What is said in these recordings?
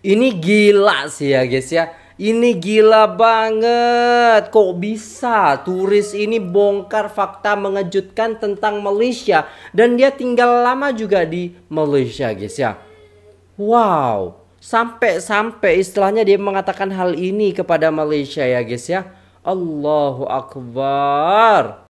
Ini gila sih ya guys ya. Ini gila banget. Kok bisa turis ini bongkar fakta mengejutkan tentang Malaysia. Dan dia tinggal lama juga di Malaysia guys ya. Wow. Sampai istilahnya dia mengatakan hal ini kepada Malaysia ya guys ya. Allahu Akbar.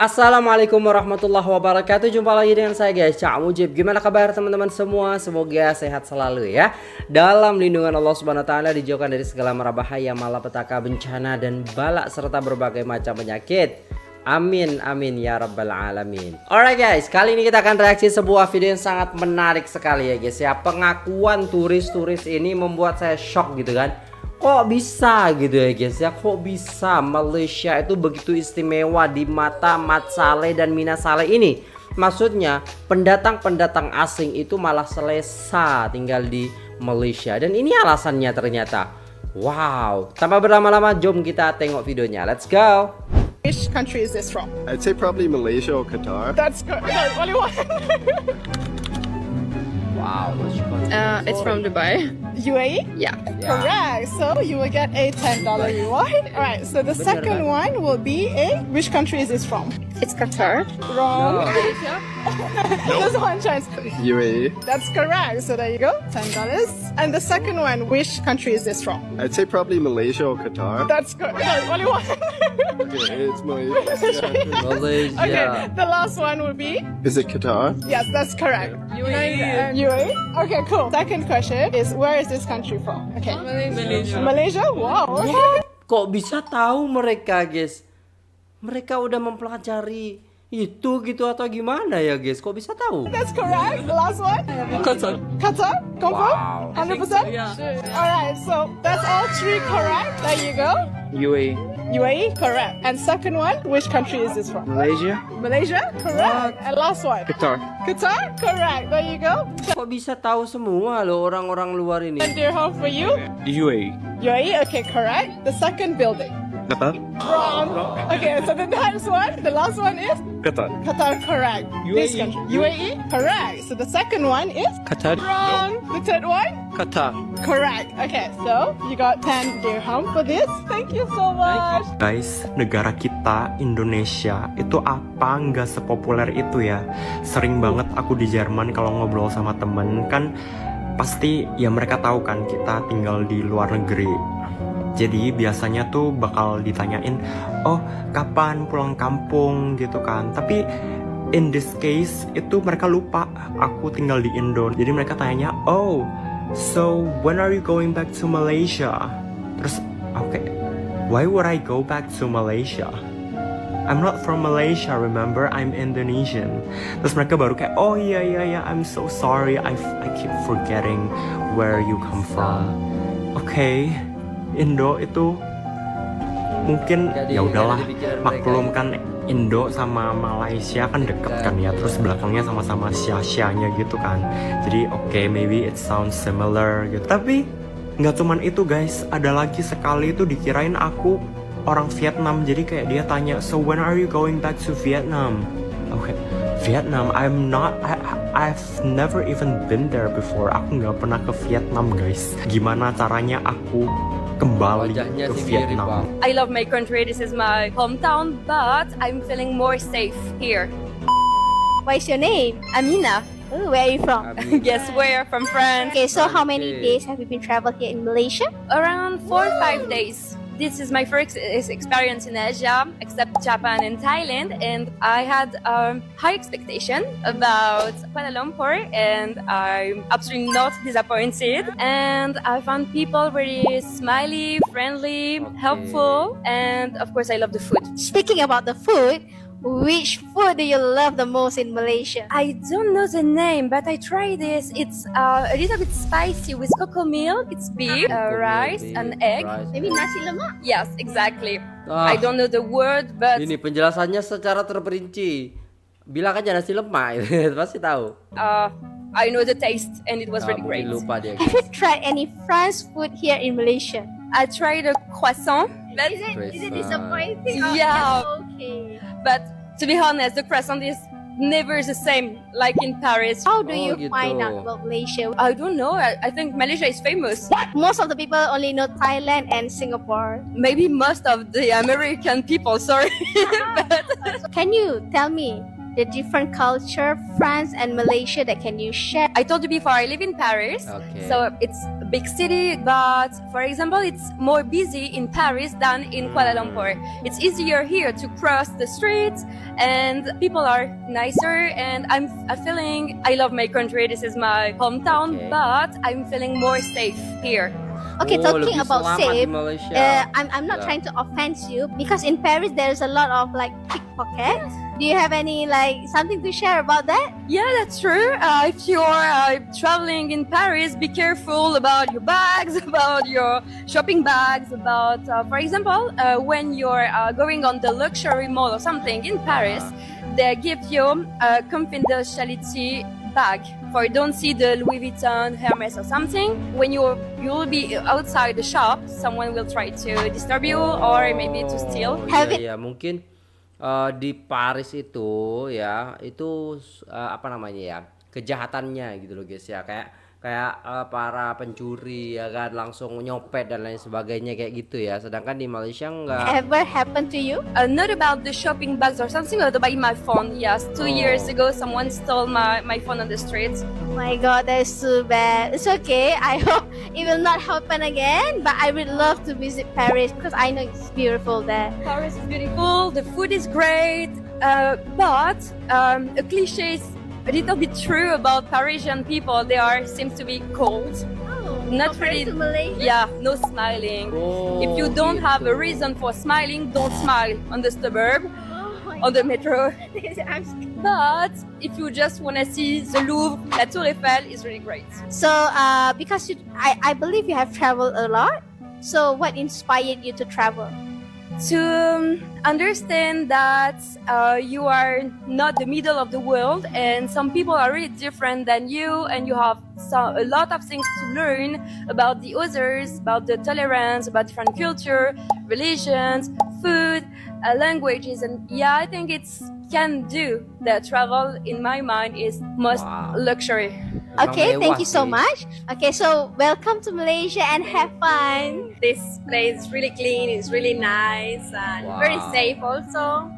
Assalamualaikum warahmatullahi wabarakatuh. Jumpa lagi dengan saya guys, Cak Mujib. Gimana kabar teman-teman semua? Semoga sehat selalu ya. Dalam lindungan Allah Subhanahu wa taala, dijauhkan dari segala mara bahaya, malapetaka, bencana dan balak serta berbagai macam penyakit. Amin amin ya rabbal alamin. Alright guys, kali ini kita akan reaksi sebuah video yang sangat menarik sekali ya guys ya. Pengakuan turis-turis ini membuat saya shock gitu kan. Kok bisa gitu ya guys ya, kok bisa Malaysia itu begitu istimewa di mata Mat Salleh dan Mina Salleh ini. Maksudnya pendatang-pendatang asing itu malah selesa tinggal di Malaysia. Dan ini alasannya ternyata. Wow, tanpa berlama-lama jom kita tengok videonya, let's go. Which country is this from? I'd say probably Malaysia or Qatar. That's good. There's only one. Wow, It's from Dubai. UAE? Yeah. Correct. So you will get a $10 reward. Alright, so the second one will be which country is this from? It's Qatar. Wrong. Malaysia. There's one chance. UAE. That's correct. So there you go. $10. And the second one, which country is this from? I'd say probably Malaysia or Qatar. That's good. There's only one. Okay, it's Malaysia. Malaysia. Okay, the last one will be? Is it Qatar? Yes, that's correct. UAE. UAE? Okay, cool. Second question is, where is this country from? Okay. Malaysia. Malaysia? Wow. Kok bisa tahu mereka guys? Mereka udah mempelajari itu gitu atau gimana ya guys? Kok bisa tahu? That's correct. The last one? Qatar. Qatar? Confirm? Wow. 100%? Yeah. Alright, so that's all three correct. There you go. UAE, UAE? Correct. And second one, which country is this from? Malaysia, Malaysia? Correct. And last one? Qatar. Qatar? Correct. There you go. Kok bisa tahu semua loh orang-orang luar ini? 10 dirham for you. UAE, UAE? Okay, correct. The second building? Qatar, Wrong. Okay, so the next one, the last one is? Qatar, Qatar, correct. This country. UAE? Correct. So the second one is? Qatar, Wrong. The third one? Qatar. Correct. Okay, so you got 10 dirham for this. Thank you so much. Guys, negara kita Indonesia itu apa nggak sepopuler itu ya. Sering banget aku di Jerman kalau ngobrol sama temen kan pasti ya mereka tahu kan kita tinggal di luar negeri. Jadi biasanya tuh bakal ditanyain, oh kapan pulang kampung gitu kan. Tapi in this case itu mereka lupa aku tinggal di Indo. Jadi mereka tanya, oh so when are you going back to Malaysia? Terus okay, why would I go back to Malaysia? I'm not from Malaysia, remember? I'm Indonesian. Terus mereka baru kayak, oh iya, I'm so sorry. I keep forgetting where you come from. Okay, Indo itu mungkin Jadi, ya udahlah, jadi pikiran maklum mereka. kan Indo sama Malaysia kan deket kan ya, terus belakangnya sama-sama Asia-nya gitu kan. Jadi okay, maybe it sounds similar gitu. Tapi nggak cuman itu guys, ada lagi sekali itu dikirain aku orang Vietnam. Jadi kayak dia tanya, so when are you going back to Vietnam? Okay, Vietnam, I've never even been there before. Aku nggak pernah ke Vietnam guys. Gimana caranya aku kembali Wajahnya ke sih mirip Vietnam? bang. I love my country. This is my hometown, but I'm feeling more safe here. What's your name? Amina. Oh, where are you from? Guess where? From France. Okay, so how many Okay. days have you been traveling here in Malaysia? Around 4 or 5 days. This is my first experience in Asia, except Japan and Thailand, and I had high expectation about Kuala Lumpur, and I'm absolutely not disappointed. And I found people very smiley, friendly, helpful, and of course I love the food. Speaking about the food, which food do you love the most in Malaysia? I don't know the name, but I tried this. It's a little bit spicy with cocoa milk. It's beef, rice, and egg. Rice. Maybe nasi lemak? Yes, exactly. Ah. I don't know the word, but Ini penjelasannya secara terperinci. Bilang aja nasi lemak, pasti tahu. I know the taste, and it was really great. Mungkin lupa dia. Have you tried any France food here in Malaysia? I tried a croissant, but Is it Croissant. disappointing? Yeah. Okay. but to be honest, the croissant is never the same like in Paris. How do Oh, you gitu. find out about Malaysia? I don't know. I think Malaysia is famous. Most of the people only know Thailand and Singapore. Maybe most of the American people. Sorry, but Can you tell me the different culture, France and Malaysia, that can you share? I told you before I live in Paris. Okay. So it's a big city, but for example, it's more busy in Paris than in Kuala Lumpur. It's easier here to cross the streets, and people are nicer. And I'm feeling I love my country. This is my hometown, Okay. but I'm feeling more safe here. Okay, Oh, talking lebih about selamat di safe, Malaysia. I'm not Yeah. trying to offend you because in Paris there's a lot of like pickpockets. Do you have any like something to share about that? Yeah, that's true. If you're traveling in Paris, be careful about your bags, about your shopping bags, about, for example, when you're going on the luxury mall or something in Paris, they give you a confidentiality bag. For don't see the Louis Vuitton, Hermes or something. When you'll be outside the shop, someone will try to disturb you or maybe to steal. Have Iya, mungkin di Paris itu ya itu apa namanya ya, kejahatannya gitu loh guys ya, kayak para pencuri ya kan langsung nyopet dan lain sebagainya kayak gitu ya, sedangkan di Malaysia enggak. Ever happened to you? Not about the shopping bags or something, but about my phone. Yes, 2 years ago, someone stole my phone on the streets. Oh my god, that is so bad. It's okay. I hope it will not happen again. But I would love to visit Paris because I know it's beautiful there. Paris is beautiful, the food is great, but a cliche is a little bit true about Parisian people. They seems to be cold. Not really. To Malaysia. Yeah, no smiling. Oh, If you don't have a gitu. reason for smiling, don't smile on the suburb, Oh my on the metro. I'm scared. But if you just want to see the Louvre, La Tour Eiffel is really great. So, because I believe you have traveled a lot. So, what inspired you to travel? To understand that you are not the middle of the world, and some people are really different than you, and you have a lot of things to learn about the others, about the tolerance, about different culture, religions, food, languages, and yeah, I think it's can do that. Travel, in my mind, is most Wow. luxury. Emang Okay, thank mewah you so sih. much. Okay, so welcome to Malaysia and have fun. This place is really clean, it's really nice, and very Wow. safe also.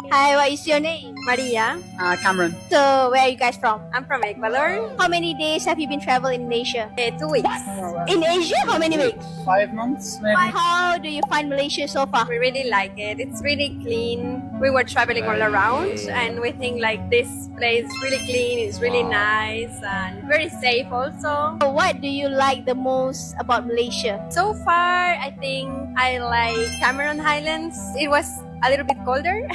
Hi, what is your name? Maria, Cameron. So, where are you guys from? I'm from Ecuador. How many days have you been traveling in Asia? 2 weeks. In Asia, how many weeks? 5 months, maybe. How do you find Malaysia so far? We really like it. It's really clean. We were traveling all around, and we think like this place is really clean. It's really Wow. nice and very safe also. What do you like the most about Malaysia? So far, I think I like Cameron Highlands. It was a little bit colder.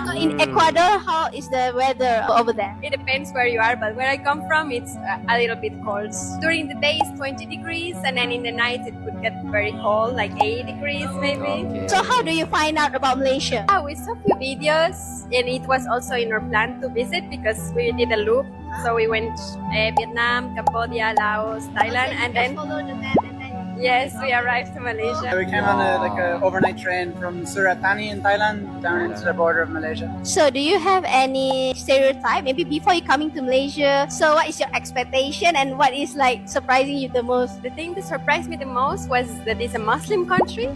So in Ecuador, how is the weather over there? It depends where you are, but where I come from, it's a little bit cold. During the day, it's 20 degrees, and then in the night, it could get very cold, like 8 degrees maybe. Okay. So how do you find out about Malaysia? We saw a few videos, and it was also in our plan to visit because we did a loop. So we went Vietnam, Cambodia, Laos, Thailand, and then follow the map and then yes, we arrived to Malaysia. We came on a overnight train from Surat Thani in Thailand down into the border of Malaysia. So, do you have any stereotype? Maybe before you coming to Malaysia, so what is your expectation and what is like surprising you the most? The thing that surprised me the most was that it's a Muslim country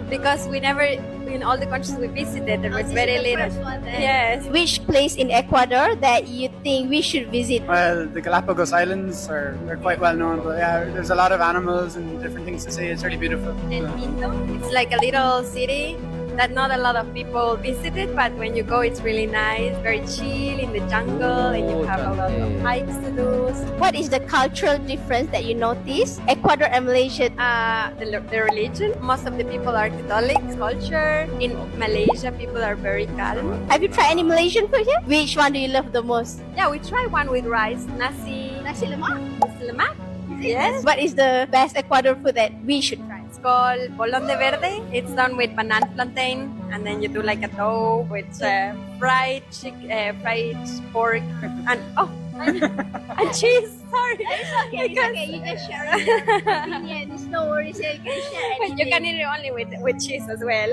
because we never, in all the countries we visited, there was very little. Yes. Which place in Ecuador that you think we should visit? Well, the Galapagos Islands are quite well known, but yeah, there's a lot of animals and different things to see. It's really beautiful. And Minto, it's like a little city that not a lot of people visited, but when you go, it's really nice, very chill in the jungle, and you have a lot of hikes to do. What is the cultural difference that you notice? Ecuador and Malaysia. The religion, most of the people are Catholic. Culture in Malaysia, people are very calm. Have you tried any Malaysian food here? Which one do you love the most? Yeah, we try one with rice, nasi lemak. lemak. Yes. What is the best Ecuador food that we should try? It's called bolon de verde. It's done with banana plantain, and then you do like a dough with fried pork, and And cheese. Sorry. Okay, it's okay. You just share your opinion. There's no worries. You can share But you anything. can eat it only with cheese as well.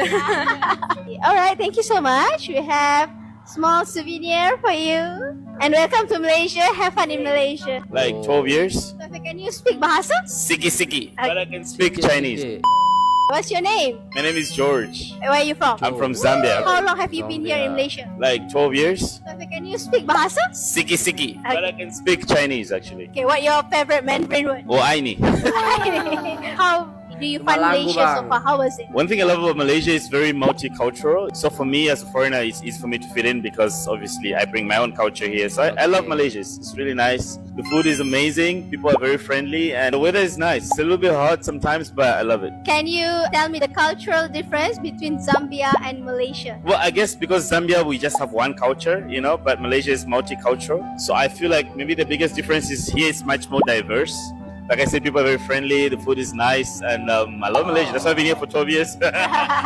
All right, thank you so much. We have small souvenir for you. And welcome to Malaysia. Have fun in Malaysia. Like 12 years. So, can you speak Bahasa? Siki. But I can speak Chinese. What's your name? My name is George. Where are you from? I'm from Zambia. How long have you been here in Malaysia? Like 12 years. So, can you speak Bahasa? Siki. But I can speak Chinese actually. Okay, what your favorite Mandarin word? Oh, Aini. How do you find Malaysia so far? How was it? One thing I love about Malaysia is very multicultural. So for me as a foreigner, it's easy for me to fit in because obviously I bring my own culture here. So I love Malaysia. It's really nice. The food is amazing. People are very friendly and the weather is nice. It's a little bit hot sometimes, but I love it. Can you tell me the cultural difference between Zambia and Malaysia? Well, I guess because Zambia, we just have one culture, you know, but Malaysia is multicultural. So I feel like maybe the biggest difference is here it's much more diverse. Like I said, people are very friendly, the food is nice, and I love Malaysia. That's why I've been here for 12 years.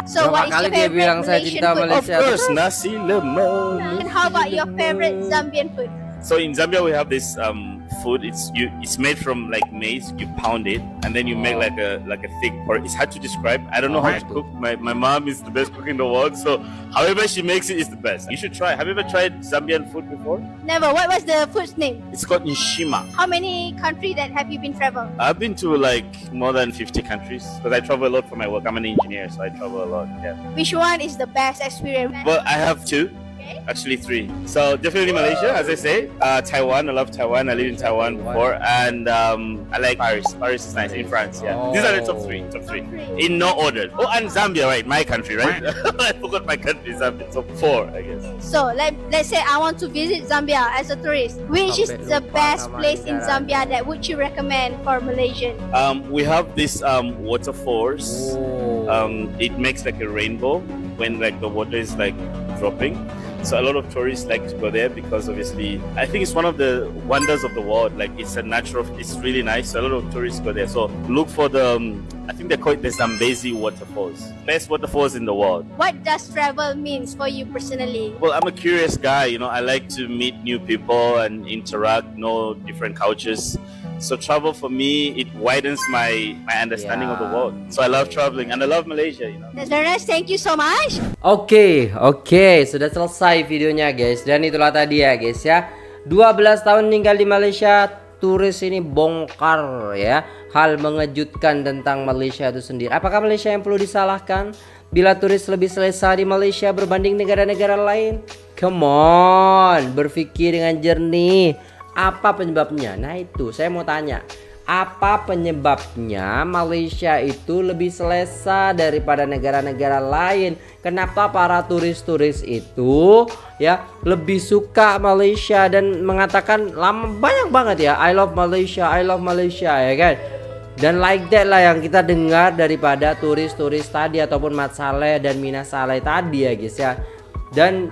So what is your favorite Malaysian food? Of course, nasi lemak. And how about your favorite Zambian food? So in Zambia, we have this food. It's made from like maize. You pound it, and then you make like a thick pork. It's hard to describe. I don't know how to cook. My mom is the best cook in the world. So however she makes it is the best. You should try. Have you ever tried Zambian food before? Never. What was the food's name? It's called Nshima. How many countries that have you been travel? I've been to like more than 50 countries because I travel a lot for my work. I'm an engineer, so I travel a lot. Yeah. Which one is the best experience? Well, I have two. Actually 3. So definitely Malaysia, as I say. Taiwan, I love Taiwan. I lived in Taiwan before, and I like Paris. Paris is nice in France. Yeah, these are the top 3. Top 3 in no order. Oh, and Zambia, right? My country, right? I forgot my country. Zambia. Top 4, I guess. So let's say I want to visit Zambia as a tourist. Which is the best place in Zambia that would you recommend for Malaysian? We have this waterfalls. It makes like a rainbow when like the water is like dropping. So a lot of tourists like to go there because obviously I think it's one of the wonders of the world. Like it's a natural, it's really nice. So a lot of tourists go there. So look for the, I think they call it the Zambezi waterfalls. Best waterfalls in the world. What does travel means for you personally? Well, I'm a curious guy. You know, I like to meet new people and interact, know different cultures. So travel for me, it widens my understanding of the world. So I love traveling and I love Malaysia, you know. That's very nice. Thank you so much. Oke, sudah selesai videonya guys. Dan itulah tadi ya guys ya. 12 tahun tinggal di Malaysia, turis ini bongkar ya hal mengejutkan tentang Malaysia itu sendiri. Apakah Malaysia yang perlu disalahkan bila turis lebih selesa di Malaysia berbanding negara-negara lain? Come on, berpikir dengan jernih. Apa penyebabnya? Nah itu saya mau tanya, apa penyebabnya Malaysia itu lebih selesa daripada negara-negara lain? Kenapa para turis-turis itu ya lebih suka Malaysia dan mengatakan banyak banget ya I love Malaysia ya kan? Dan like that lah yang kita dengar daripada turis-turis tadi ataupun Mat Saleh dan Mina Saleh tadi ya guys ya. Dan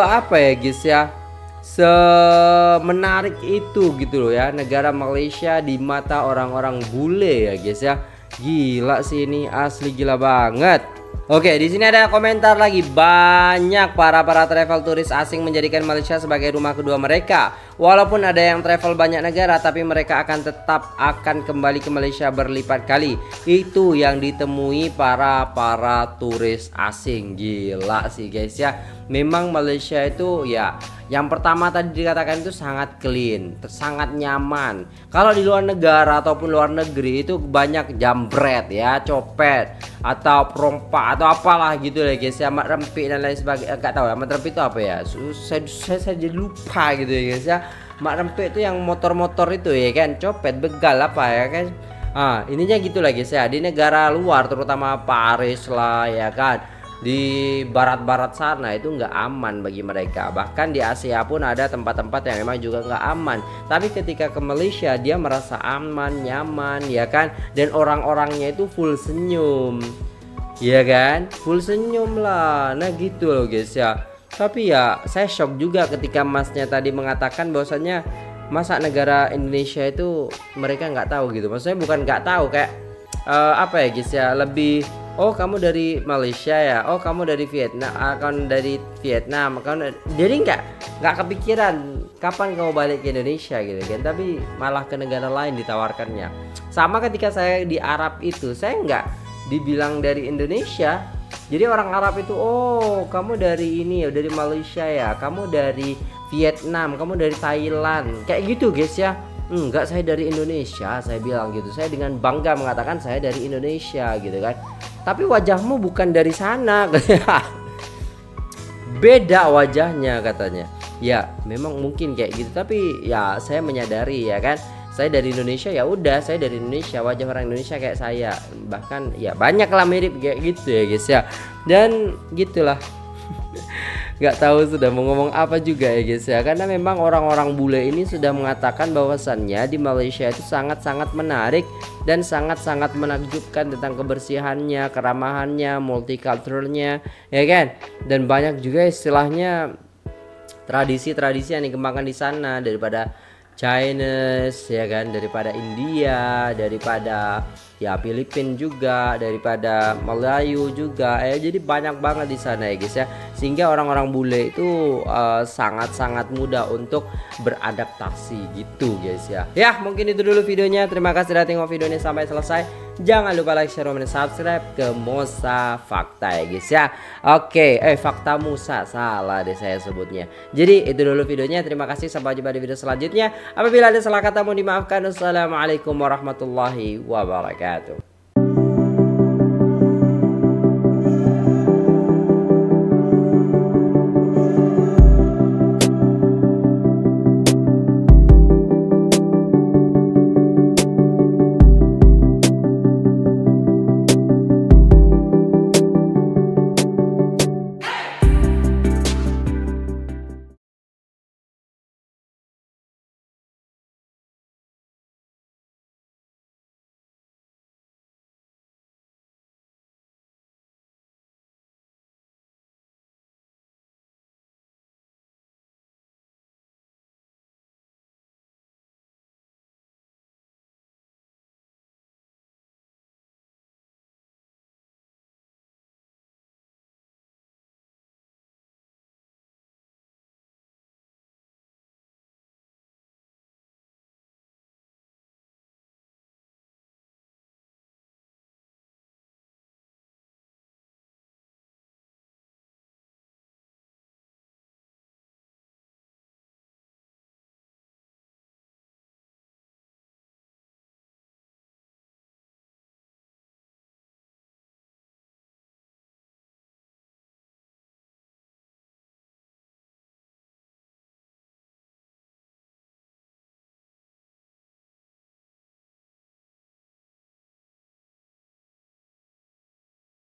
apa ya guys ya, semenarik itu gitu loh ya negara Malaysia di mata orang-orang bule ya guys ya. Gila sih ini, asli gila banget. Oke, di sini ada komentar lagi. Banyak para travel turis asing menjadikan Malaysia sebagai rumah kedua mereka. Walaupun ada yang travel banyak negara, tapi mereka tetap akan kembali ke Malaysia berlipat kali. Itu yang ditemui para turis asing. Gila sih guys ya. Memang Malaysia itu ya, yang pertama tadi dikatakan itu sangat clean, sangat nyaman. Kalau di luar negara ataupun luar negeri itu banyak jambret ya, copet atau perompak atau apalah gitu ya guys ya, mat rempik dan lain sebagainya. Enggak tahu ya mat rempik itu apa ya, saya jadi lupa gitu ya guys ya. Mat rempik itu yang motor-motor itu ya kan, copet, begal apa ya kan. Ininya gitu lah guys ya, di negara luar terutama Paris lah ya kan, di barat-barat sana itu nggak aman bagi mereka. Bahkan di Asia pun ada tempat-tempat yang memang juga nggak aman. Tapi ketika ke Malaysia dia merasa aman, nyaman ya kan. Dan orang-orangnya itu full senyum, ya kan, full senyum lah. Nah gitu loh guys ya. Tapi ya saya shock juga ketika masnya tadi mengatakan bahwasannya masa negara Indonesia itu mereka nggak tahu gitu. Maksudnya bukan nggak tahu, kayak apa ya guys ya, lebih oh kamu dari Malaysia ya, oh kamu dari Vietnam, jadi nggak kepikiran kapan kamu balik ke Indonesia gitu kan, tapi malah ke negara lain ditawarkannya. Sama ketika saya di Arab itu, saya nggak dibilang dari Indonesia. Jadi orang Arab itu, oh kamu dari ini ya, dari Malaysia ya, kamu dari Vietnam, kamu dari Thailand, kayak gitu guys ya. Enggak, saya dari Indonesia, saya bilang gitu. Saya dengan bangga mengatakan saya dari Indonesia gitu kan. Tapi wajahmu bukan dari sana. Beda wajahnya katanya. Ya memang mungkin kayak gitu, tapi ya saya menyadari ya kan, saya dari Indonesia, ya udah saya dari Indonesia, wajah orang Indonesia kayak saya, bahkan ya banyak lah mirip kayak gitu ya guys ya. Dan gitulah. Nggak tahu sudah mau ngomong apa juga ya guys ya, karena memang orang-orang bule ini sudah mengatakan bahwasannya di Malaysia itu sangat-sangat menarik dan sangat-sangat menakjubkan tentang kebersihannya, keramahannya, multiculturalnya ya kan. Dan banyak juga istilahnya tradisi-tradisi yang dikembangkan di sana, daripada Chinese ya kan, daripada India, daripada ya Filipina juga, daripada Melayu juga ya. Jadi banyak banget di sana ya guys ya, sehingga orang-orang bule itu sangat-sangat mudah untuk beradaptasi gitu guys ya. Ya mungkin itu dulu videonya, terima kasih sudah tengok video ini sampai selesai. Jangan lupa like, share, dan subscribe ke Musa Fakta ya guys ya. Oke, Fakta Musa, salah deh saya sebutnya. Jadi itu dulu videonya, terima kasih, sampai jumpa di video selanjutnya. Apabila ada salah kata mohon dimaafkan. Wassalamualaikum warahmatullahi wabarakatuh.